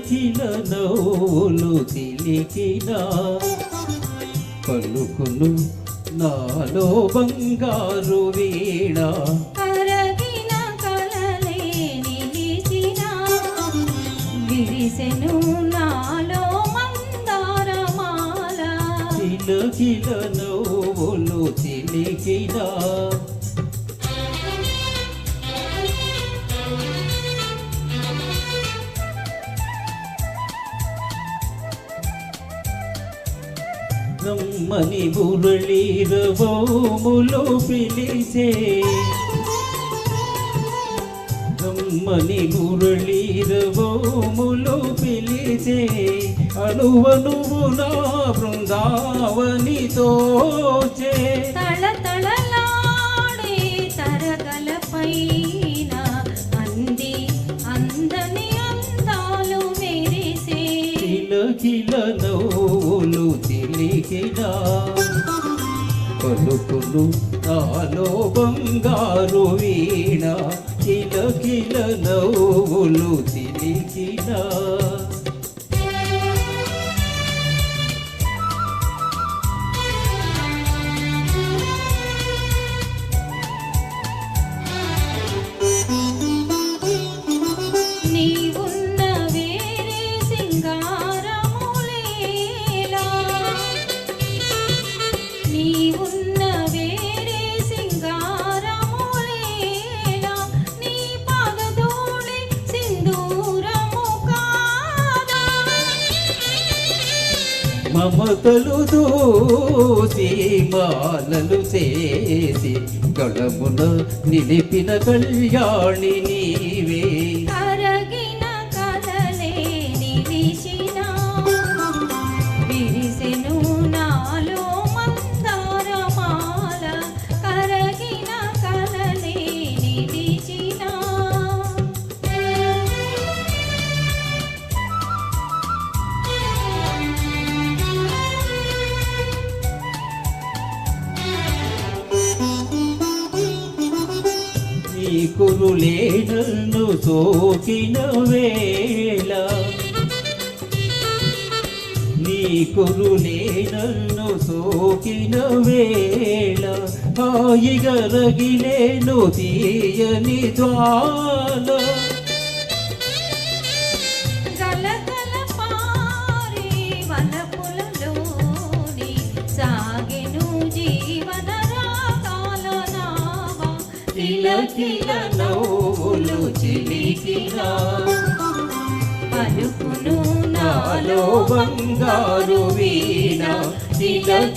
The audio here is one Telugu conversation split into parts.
కిల నవ్వులు తిలికిన పలుకును నాలో బంగారు వీణ కరగిన కలలే నిలిచిన విరిసెను నాలో మందారమాల కిల నవ్వులు తిలికిన రమ్మని మురళీరవములో పిలిచే రమ్మని మురళీరవములో పిలిచే అణువణువు నా బృందావని తోచే తళతళలాడే తరగల పైన అంది అందని అందాలు మెరిసే కిల నవ్వులు తిలికిన పలుకులు నాలో బంగారు వీణ కిల నవ్వులు తిలికిన నీవున్న వేరే సింగారములేలా నీవున్న వేరే సింగారములేలా నీ పాదధూళి సింధూరము కాదా మమతలు దూసి మాలలు చేసి గళమున నిలిపిన కళ్యాణి నీవే కరగిన కలలే నిలిచిన విరిసెను నాలో మందారమాల కరగిన కలలే నిలిచిన నీ కురులే నన్ను సోకిన వేళ నీ కురులే నన్ను సోకిన వేళ హాయిగా రగిలేను తీయని జ్వాల గలగల పారే వలపులలోని సాగెను జీవన రాగాల నావా కిల నవ్వులు చిలికిన పలుకును నాలో బంగారు వీణ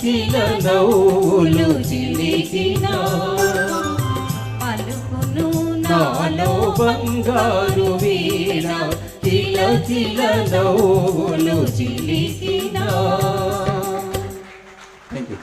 కిల నవ్వులు చిలికిన పలుకును నాలో బంగారు వీణ కిల నవ్వులు చిలికిన. Thank you